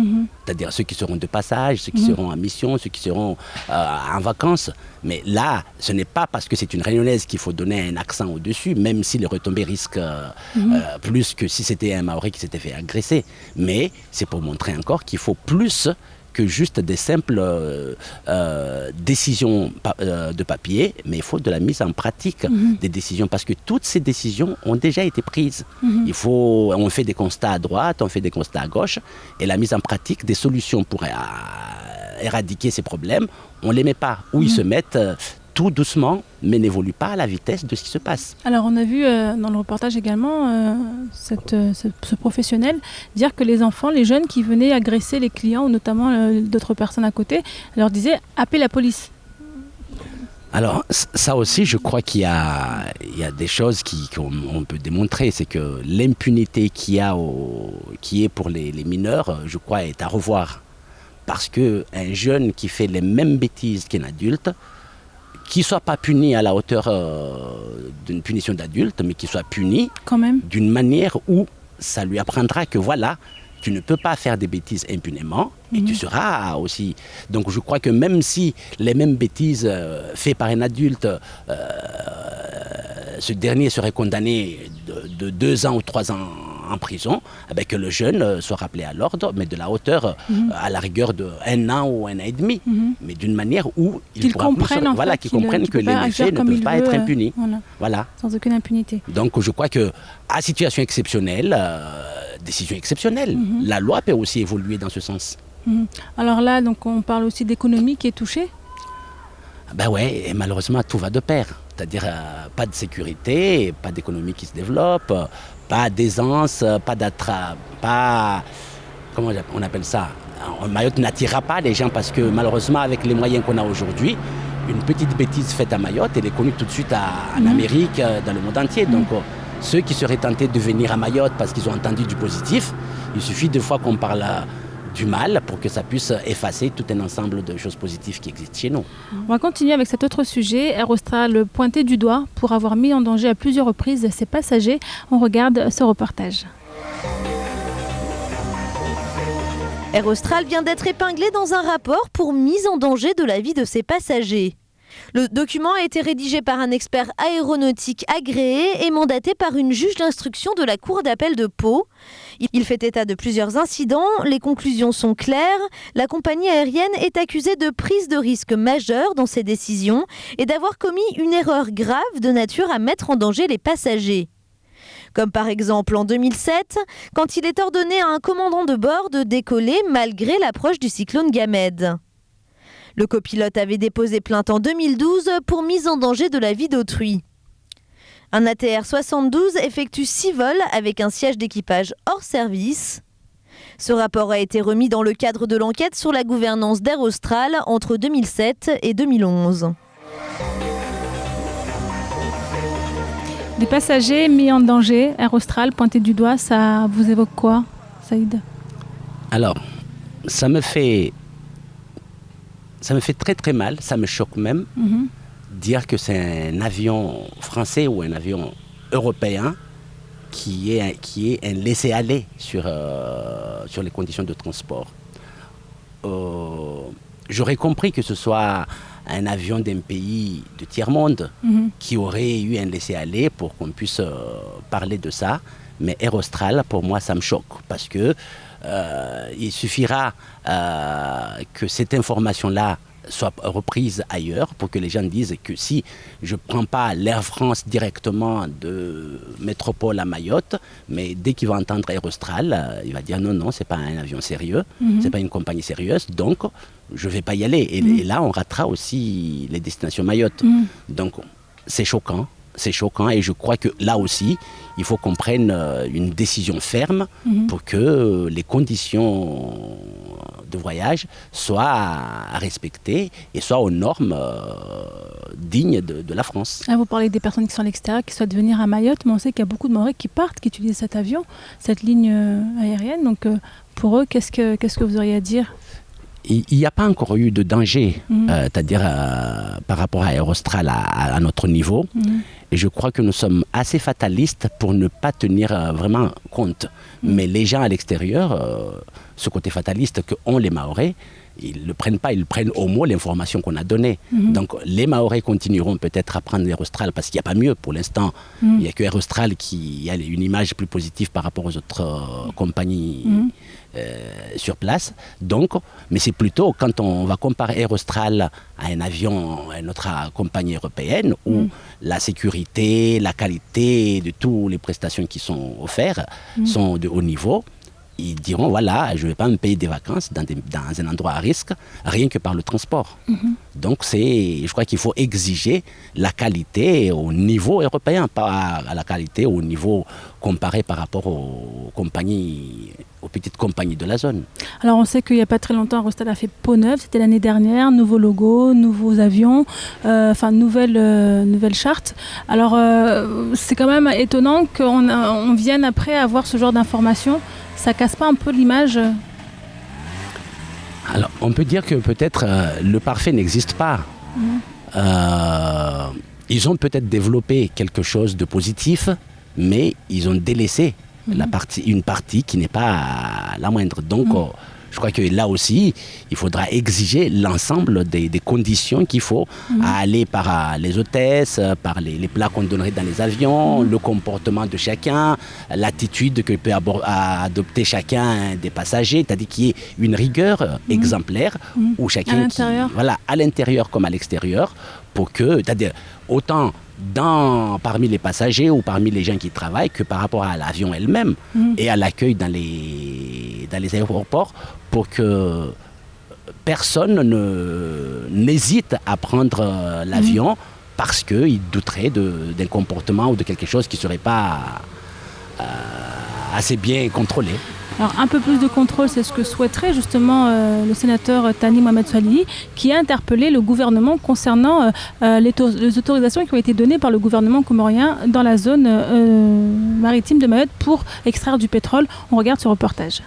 C'est-à-dire ceux qui seront de passage, ceux qui seront en mission, ceux qui seront en vacances. Mais là, ce n'est pas parce que c'est une Réunionnaise qu'il faut donner un accent au-dessus, même si les retombées risquent plus que si c'était un Mahorais qui s'était fait agresser. Mais c'est pour montrer encore qu'il faut plus que juste des simples décisions de papier, mais il faut de la mise en pratique des décisions, parce que toutes ces décisions ont déjà été prises. On fait des constats à droite, on fait des constats à gauche, et la mise en pratique des solutions pour éradiquer ces problèmes, on ne les met pas. Ou ils se mettent tout doucement, mais n'évoluent pas à la vitesse de ce qui se passe. Alors on a vu dans le reportage également ce professionnel dire que les enfants, les jeunes qui venaient agresser les clients, ou notamment d'autres personnes à côté, leur disaient « appelez la police ». Alors ça aussi, je crois qu'il y a des choses qu'on peut démontrer. C'est que l'impunité qui est pour les mineurs, je crois, est à revoir. Parce qu'un jeune qui fait les mêmes bêtises qu'un adulte, qu'il ne soit pas puni à la hauteur d'une punition d'adulte, mais qu'il soit puni d'une manière où ça lui apprendra que voilà, tu ne peux pas faire des bêtises impunément et tu seras aussi... Donc je crois que même si les mêmes bêtises faites par un adulte, ce dernier serait condamné de 2 ans ou 3 ans en prison, que le jeune soit rappelé à l'ordre, mais de la hauteur à la rigueur de 1 an ou 1 an et demi, mais d'une manière où qu'ils comprennent, qu'ils comprennent que les méfaits ne peuvent pas être impunis. Voilà. Sans aucune impunité. Donc je crois que à situation exceptionnelle, décision exceptionnelle, la loi peut aussi évoluer dans ce sens. Alors là, donc on parle aussi d'économie qui est touchée. Ben ouais, et malheureusement tout va de pair. C'est-à-dire pas de sécurité, pas d'économie qui se développe, pas d'aisance, comment on appelle ça, Mayotte n'attirera pas les gens parce que malheureusement avec les moyens qu'on a aujourd'hui, une petite bêtise faite à Mayotte, elle est connue tout de suite en Amérique, dans le monde entier. Donc ceux qui seraient tentés de venir à Mayotte parce qu'ils ont entendu du positif, il suffit 2 fois qu'on parle du mal pour que ça puisse effacer tout un ensemble de choses positives qui existent chez nous. On va continuer avec cet autre sujet. Air Austral pointé du doigt pour avoir mis en danger à plusieurs reprises ses passagers. On regarde ce reportage. Air Austral vient d'être épinglé dans un rapport pour mise en danger de la vie de ses passagers. Le document a été rédigé par un expert aéronautique agréé et mandaté par une juge d'instruction de la Cour d'appel de Pau. Il fait état de plusieurs incidents, les conclusions sont claires. La compagnie aérienne est accusée de prise de risque majeure dans ses décisions et d'avoir commis une erreur grave de nature à mettre en danger les passagers. Comme par exemple en 2007, quand il est ordonné à un commandant de bord de décoller malgré l'approche du cyclone Gamed. Le copilote avait déposé plainte en 2012 pour mise en danger de la vie d'autrui. Un ATR 72 effectue 6 vols avec un siège d'équipage hors service. Ce rapport a été remis dans le cadre de l'enquête sur la gouvernance d'Air Austral entre 2007 et 2011. Des passagers mis en danger, Air Austral pointé du doigt, ça vous évoque quoi, Saïd ? Alors, ça me fait très très mal, ça me choque même, dire que c'est un avion français ou un avion européen qui est un laisser-aller sur les conditions de transport. J'aurais compris que ce soit un avion d'un pays de tiers-monde qui aurait eu un laisser-aller pour qu'on puisse parler de ça, Mais Air Austral, pour moi, ça me choque parce que il suffira que cette information-là soit reprise ailleurs pour que les gens disent que si je ne prends pas l'Air France directement de métropole à Mayotte, mais dès qu'il va entendre Air Austral, il va dire non, c'est pas un avion sérieux, c'est pas une compagnie sérieuse, donc je vais pas y aller. Et là, on ratera aussi les destinations Mayotte. Donc c'est choquant. C'est choquant et je crois que là aussi, il faut qu'on prenne une décision ferme pour que les conditions de voyage soient respectées et soient aux normes dignes de la France. Ah, vous parlez des personnes qui sont à l'extérieur, qui souhaitent venir à Mayotte, mais on sait qu'il y a beaucoup de Mahorais qui partent, qui utilisent cet avion, cette ligne aérienne. Donc pour eux, qu'est-ce que vous auriez à dire ? Il n'y a pas encore eu de danger, c'est-à-dire par rapport à Air Austral à notre niveau. Et je crois que nous sommes assez fatalistes pour ne pas tenir vraiment compte. Mais les gens à l'extérieur, ce côté fataliste qu'ont les Mahorais, ils ne le prennent pas, ils prennent au mot l'information qu'on a donnée. Donc les Mahorais continueront peut-être à prendre Air Austral parce qu'il n'y a pas mieux pour l'instant. Il n'y a que Air Austral qui a une image plus positive par rapport aux autres compagnies sur place. Donc, mais c'est plutôt quand on va comparer Air Austral à un avion, à une autre compagnie européenne où la sécurité, la qualité de toutes les prestations qui sont offertes sont de haut niveau. Ils diront, voilà, je ne vais pas me payer des vacances dans un endroit à risque, rien que par le transport. Donc, je crois qu'il faut exiger la qualité au niveau européen, pas à la qualité au niveau comparé par rapport aux petites compagnies de la zone. Alors, on sait qu'il n'y a pas très longtemps, Air Austral a fait peau neuve, c'était l'année dernière, nouveau logo, nouveaux avions, nouvelle charte. Alors, c'est quand même étonnant qu'on vienne après avoir ce genre d'informations. Ça casse pas un peu l'image ? Alors, on peut dire que peut-être le parfait n'existe pas. Ils ont peut-être développé quelque chose de positif, mais ils ont délaissé une partie qui n'est pas la moindre. Donc, je crois que là aussi, il faudra exiger l'ensemble des conditions qu'il faut à aller par les hôtesses, par les plats qu'on donnerait dans les avions, le comportement de chacun, l'attitude que peut adopter chacun des passagers, c'est-à-dire qu'il y ait une rigueur exemplaire où chacun, à l'intérieur comme à l'extérieur, pour que, c'est-à-dire autant parmi les passagers ou parmi les gens qui travaillent que par rapport à l'avion elle-même et à l'accueil dans les aéroports pour que personne n'hésite à prendre l'avion parce qu'il douterait d'un comportement ou de quelque chose qui ne serait pas assez bien contrôlé. Alors un peu plus de contrôle, c'est ce que souhaiterait justement le sénateur Thani Mohamed Swalihi, qui a interpellé le gouvernement concernant les autorisations qui ont été données par le gouvernement comorien dans la zone maritime de Mayotte pour extraire du pétrole. On regarde ce reportage.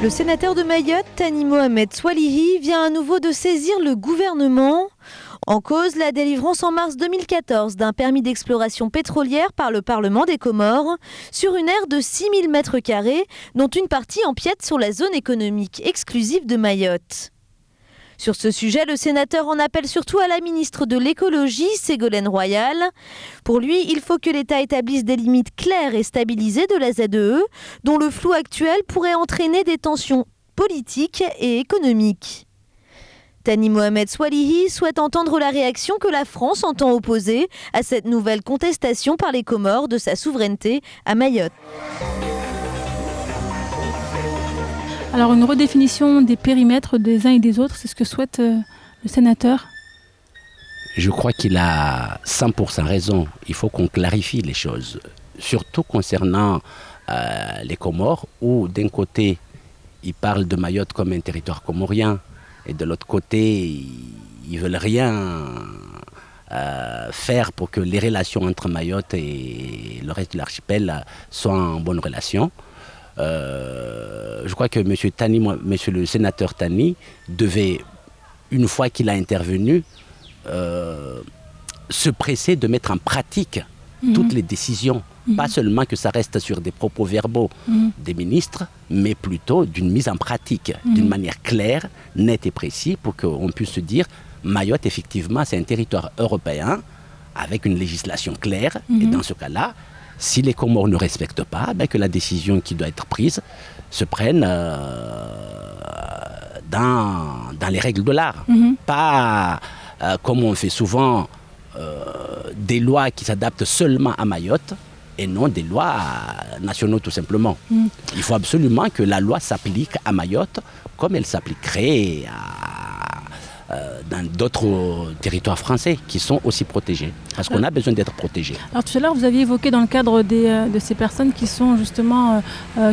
Le sénateur de Mayotte, Thani Mohamed Swalihi, vient à nouveau de saisir le gouvernement. En cause, la délivrance en mars 2014 d'un permis d'exploration pétrolière par le Parlement des Comores sur une aire de 6000 m², dont une partie empiète sur la zone économique exclusive de Mayotte. Sur ce sujet, le sénateur en appelle surtout à la ministre de l'écologie, Ségolène Royal. Pour lui, il faut que l'État établisse des limites claires et stabilisées de la ZEE, dont le flou actuel pourrait entraîner des tensions politiques et économiques. Thani Mohamed Swalihi souhaite entendre la réaction que la France entend opposer à cette nouvelle contestation par les Comores de sa souveraineté à Mayotte. Alors une redéfinition des périmètres des uns et des autres, c'est ce que souhaite le sénateur ? Je crois qu'il a 100% raison. Il faut qu'on clarifie les choses, surtout concernant les Comores, où d'un côté, il parle de Mayotte comme un territoire comorien, et de l'autre côté, ils ne veulent rien faire pour que les relations entre Mayotte et le reste de l'archipel soient en bonne relation. Je crois que monsieur le sénateur Thani devait, une fois qu'il a intervenu, se presser de mettre en pratique toutes les décisions. Pas seulement que ça reste sur des propos verbaux des ministres, mais plutôt d'une mise en pratique, d'une manière claire, nette et précise, pour qu'on puisse se dire Mayotte, effectivement, c'est un territoire européen avec une législation claire. Et dans ce cas-là, si les Comores ne respectent pas, que la décision qui doit être prise se prenne dans les règles de l'art. Pas comme on fait souvent des lois qui s'adaptent seulement à Mayotte et non des lois nationaux tout simplement. Il faut absolument que la loi s'applique à Mayotte comme elle s'appliquerait dans d'autres territoires français qui sont aussi protégés. Parce qu'on a besoin d'être protégés. Alors tout à l'heure, vous aviez évoqué dans le cadre de ces personnes qui sont justement,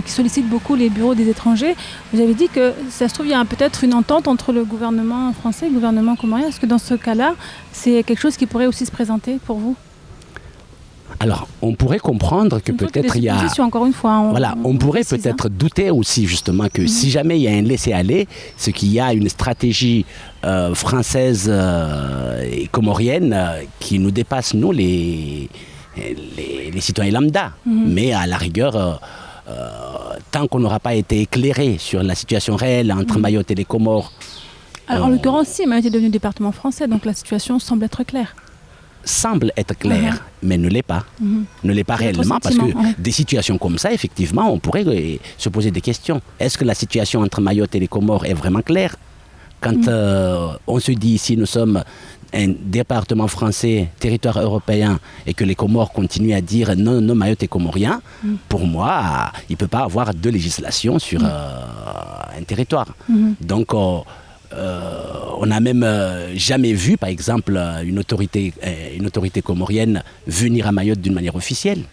qui sollicitent beaucoup les bureaux des étrangers, vous avez dit que ça se trouve, il y a peut-être une entente entre le gouvernement français et le gouvernement comorien. Est-ce que dans ce cas-là, c'est quelque chose qui pourrait aussi se présenter pour vous ? Alors, on pourrait comprendre que peut-être il y a... Encore une fois, on pourrait peut-être douter aussi justement que si jamais il y a un laisser-aller, c'est qu'il y a une stratégie française et comorienne qui nous dépasse, nous, les citoyens lambda. Mais à la rigueur, tant qu'on n'aura pas été éclairé sur la situation réelle entre Mayotte et les Comores... Alors, en l'occurrence, si, Mayotte est devenu département français, donc la situation semble être claire. Semble être clair, mais ne l'est pas. Ne l'est pas réellement, parce que des situations comme ça, effectivement, on pourrait se poser des questions. Est-ce que la situation entre Mayotte et les Comores est vraiment claire ? Quand on se dit ici, nous sommes un département français, territoire européen, et que les Comores continuent à dire non, Mayotte est comorien, pour moi, il ne peut pas avoir de législation sur un territoire. Donc, on n'a même jamais vu, par exemple, une autorité comorienne venir à Mayotte d'une manière officielle.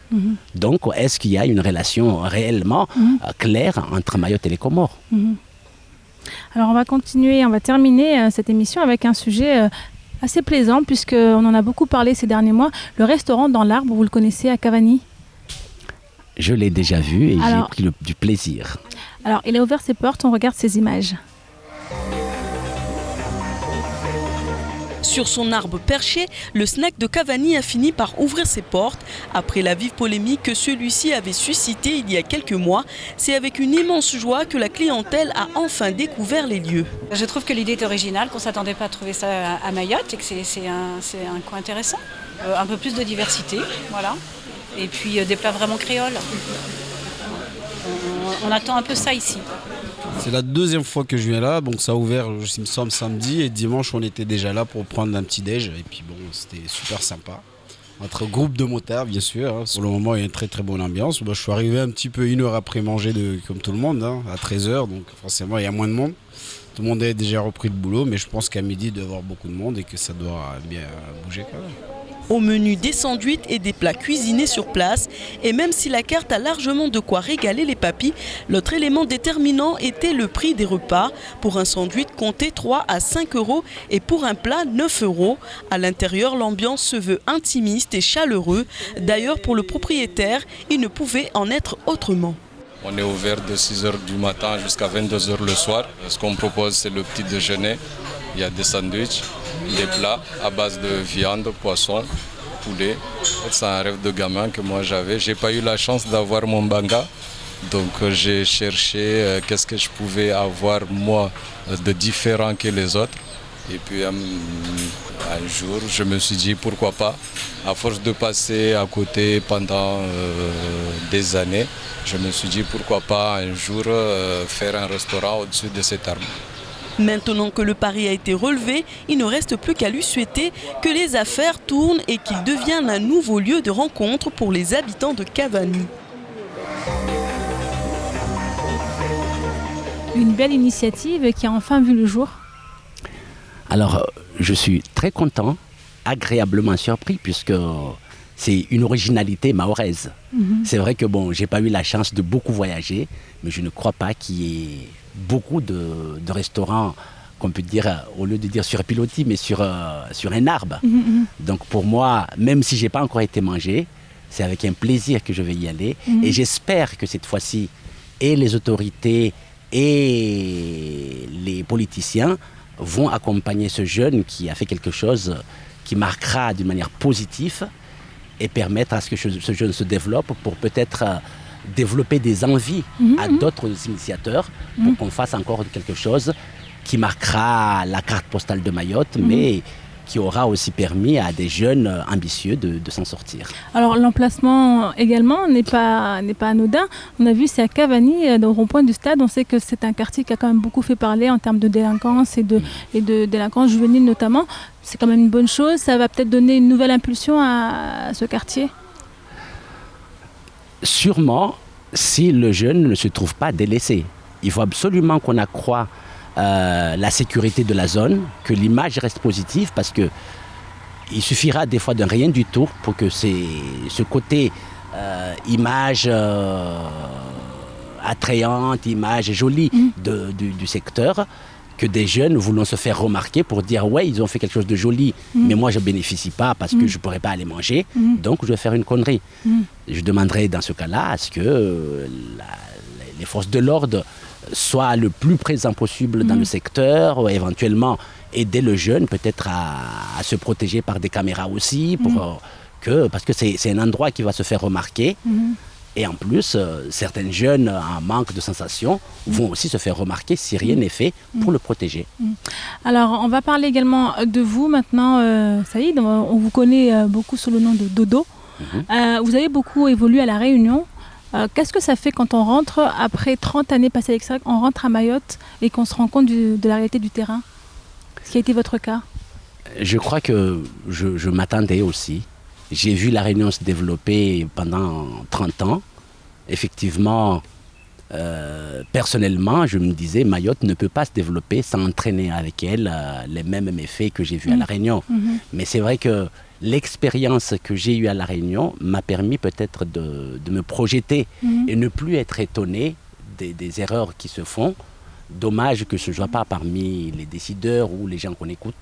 Donc, est-ce qu'il y a une relation réellement claire entre Mayotte et les Comores ? Alors, on va terminer cette émission avec un sujet assez plaisant, puisqu'on en a beaucoup parlé ces derniers mois. Le restaurant dans l'Arbre, vous le connaissez à Cavani ? Je l'ai déjà vu et j'ai pris du plaisir. Alors, il a ouvert ses portes, on regarde ces images. Sur son arbre perché, le snack de Cavani a fini par ouvrir ses portes. Après la vive polémique que celui-ci avait suscitée il y a quelques mois, c'est avec une immense joie que la clientèle a enfin découvert les lieux. Je trouve que l'idée est originale, qu'on ne s'attendait pas à trouver ça à Mayotte et que c'est un coin intéressant. Un peu plus de diversité, voilà. Et puis des plats vraiment créoles. On attend un peu ça ici. C'est la deuxième fois que je viens là, donc ça a ouvert, il me semble, samedi, et dimanche on était déjà là pour prendre un petit déj, et puis bon, c'était super sympa. Entre groupe de motards, bien sûr. Pour le moment, il y a une très très bonne ambiance. Moi, je suis arrivé un petit peu 1 heure après manger, comme tout le monde, à 13h, donc forcément il y a moins de monde. Tout le monde a déjà repris le boulot, mais je pense qu'à midi il doit y avoir beaucoup de monde et que ça doit bien bouger quand même. Au menu, des sandwichs et des plats cuisinés sur place. Et même si la carte a largement de quoi régaler les papis, l'autre élément déterminant était le prix des repas. Pour un sandwich, comptez 3 à 5 € et pour un plat, 9 €. À l'intérieur, l'ambiance se veut intimiste et chaleureux. D'ailleurs, pour le propriétaire, il ne pouvait en être autrement. On est ouvert de 6h du matin jusqu'à 22h le soir. Ce qu'on propose, c'est le petit déjeuner. Il y a des sandwichs, des plats à base de viande, poisson, poulet. C'est un rêve de gamin que moi j'avais. J'ai pas eu la chance d'avoir mon banga. Donc j'ai cherché qu'est-ce que je pouvais avoir moi de différent que les autres. Et puis un jour, je me suis dit pourquoi pas. À force de passer à côté pendant des années, je me suis dit pourquoi pas un jour faire un restaurant au-dessus de cet arbre. Maintenant que le pari a été relevé, il ne reste plus qu'à lui souhaiter que les affaires tournent et qu'il devienne un nouveau lieu de rencontre pour les habitants de Cavani. Une belle initiative qui a enfin vu le jour. Alors, je suis très content, agréablement surpris, puisque c'est une originalité mahoraise. C'est vrai que j'ai pas eu la chance de beaucoup voyager, mais je ne crois pas qu'il y ait beaucoup de restaurants, qu'on peut dire, au lieu de dire sur pilotis, mais sur un arbre. Donc pour moi, même si j'ai pas encore été mangé, c'est avec un plaisir que je vais y aller. Et j'espère que cette fois-ci, et les autorités et les politiciens vont accompagner ce jeune qui a fait quelque chose qui marquera d'une manière positive et permettre à ce que ce jeune se développe pour peut-être développer des envies à d'autres initiateurs pour qu'on fasse encore quelque chose qui marquera la carte postale de Mayotte, mais qui aura aussi permis à des jeunes ambitieux de s'en sortir. Alors l'emplacement également n'est pas anodin. On a vu c'est à Cavani, au rond-point du stade. On sait que c'est un quartier qui a quand même beaucoup fait parler en termes de délinquance et de délinquance juvénile notamment. C'est quand même une bonne chose. Ça va peut-être donner une nouvelle impulsion à ce quartier. Sûrement, si le jeune ne se trouve pas délaissé. Il faut absolument qu'on accroît la sécurité de la zone, que l'image reste positive, parce que il suffira des fois de rien du tout pour que ce côté image attrayante, image jolie du secteur, que des jeunes voulant se faire remarquer pour dire ouais, ils ont fait quelque chose de joli, mais moi je ne bénéficie pas parce que je ne pourrais pas aller manger, donc je vais faire une connerie. Je demanderai dans ce cas-là à ce que les forces de l'ordre soient le plus présents possible dans le secteur, ou éventuellement aider le jeune peut-être à se protéger par des caméras aussi, parce que c'est un endroit qui va se faire remarquer. Et en plus, certains jeunes en manque de sensations vont aussi se faire remarquer si rien n'est fait pour le protéger. Alors, on va parler également de vous maintenant, Saïd. On vous connaît beaucoup sous le nom de Dodo. Vous avez beaucoup évolué à La Réunion. Qu'est-ce que ça fait quand on rentre, après 30 années passées à l'extérieur, on rentre à Mayotte et qu'on se rend compte de la réalité du terrain? Ce qui a été votre cas? Je crois que je m'attendais aussi. J'ai vu La Réunion se développer pendant 30 ans. Effectivement, personnellement, je me disais Mayotte ne peut pas se développer sans entraîner avec elle les mêmes méfaits que j'ai vus à La Réunion. Mais c'est vrai que l'expérience que j'ai eue à La Réunion m'a permis peut-être de me projeter et ne plus être étonné des erreurs qui se font. Dommage que je ne sois pas parmi les décideurs ou les gens qu'on écoute,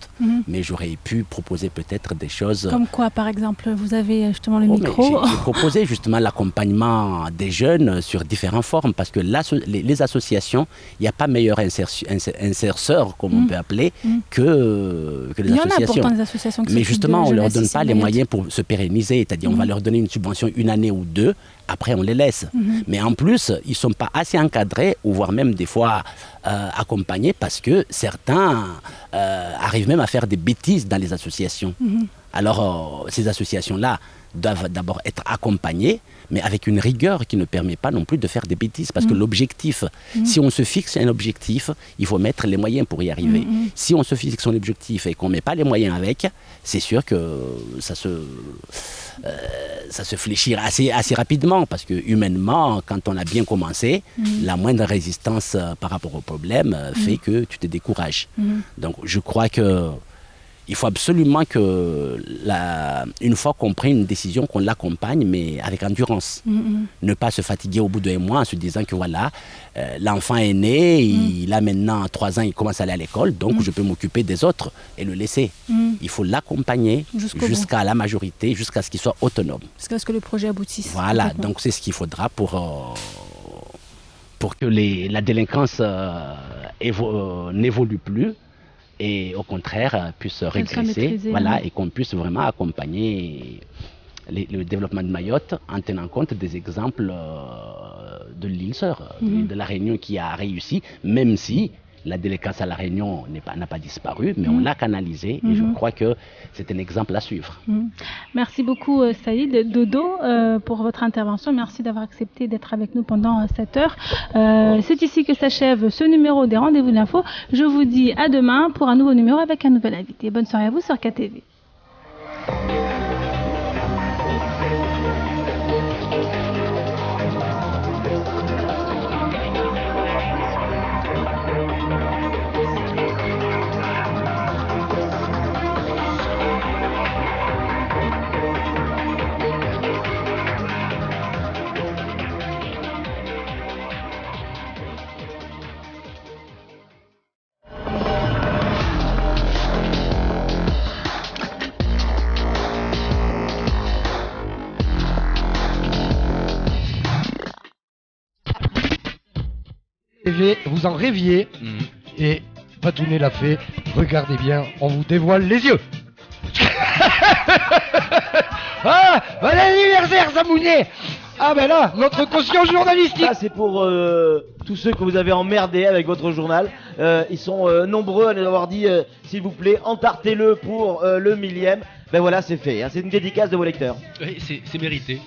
mais j'aurais pu proposer peut-être des choses. Comme quoi, par exemple? Vous avez justement le micro. J'ai proposé justement l'accompagnement des jeunes sur différentes formes, parce que les associations, il n'y a pas meilleur inserceur, comme on peut appeler, que les associations. Il y en a pourtant des associations qui mais justement, on ne leur donne pas les moyens pour se pérenniser, c'est-à-dire on va leur donner une subvention une année ou deux, après on les laisse. Mais en plus, ils ne sont pas assez encadrés, ou voire même des fois accompagnés, parce que certains arrivent même à faire des bêtises dans les associations. Alors ces associations-là doivent d'abord être accompagnées, mais avec une rigueur qui ne permet pas non plus de faire des bêtises, parce que l'objectif, si on se fixe un objectif, il faut mettre les moyens pour y arriver. Si on se fixe son objectif et qu'on ne met pas les moyens avec, c'est sûr que ça se fléchira assez rapidement, parce que humainement, quand on a bien commencé, la moindre résistance par rapport au problème fait que tu te décourages. Donc je crois que il faut absolument que, une fois qu'on prend une décision, qu'on l'accompagne, mais avec endurance. Ne pas se fatiguer au bout d'un mois en se disant que voilà, l'enfant est né, il a maintenant 3 ans, il commence à aller à l'école, donc je peux m'occuper des autres et le laisser. Il faut l'accompagner jusqu'à la majorité, jusqu'à ce qu'il soit autonome. Jusqu'à ce que le projet aboutisse. Voilà, donc c'est ce qu'il faudra pour que la délinquance n'évolue plus, et au contraire puisse régresser, voilà, et qu'on puisse vraiment accompagner le développement de Mayotte en tenant compte des exemples de l'île Sœur, de La Réunion, qui a réussi, même si la délinquance à La Réunion n'a pas disparu, mais on l'a canalisée, et je crois que c'est un exemple à suivre. Merci beaucoup Saïd. Dodo, pour votre intervention. Merci d'avoir accepté d'être avec nous pendant cette heure. C'est ici que s'achève ce numéro des Rendez-vous de l'Info. Je vous dis à demain pour un nouveau numéro avec un nouvel invité. Bonne soirée à vous sur KTV. Vous en rêviez, et Patounet l'a fait. Regardez bien, on vous dévoile les yeux. Ah, bon anniversaire Zamounet. Ah ben là, notre caution journalistique. Ça c'est pour tous ceux que vous avez emmerdés avec votre journal. Ils sont nombreux à nous avoir dit s'il vous plaît, entartez-le pour le 1000e. Ben voilà, c'est fait, hein. C'est une dédicace de vos lecteurs. Oui, c'est mérité.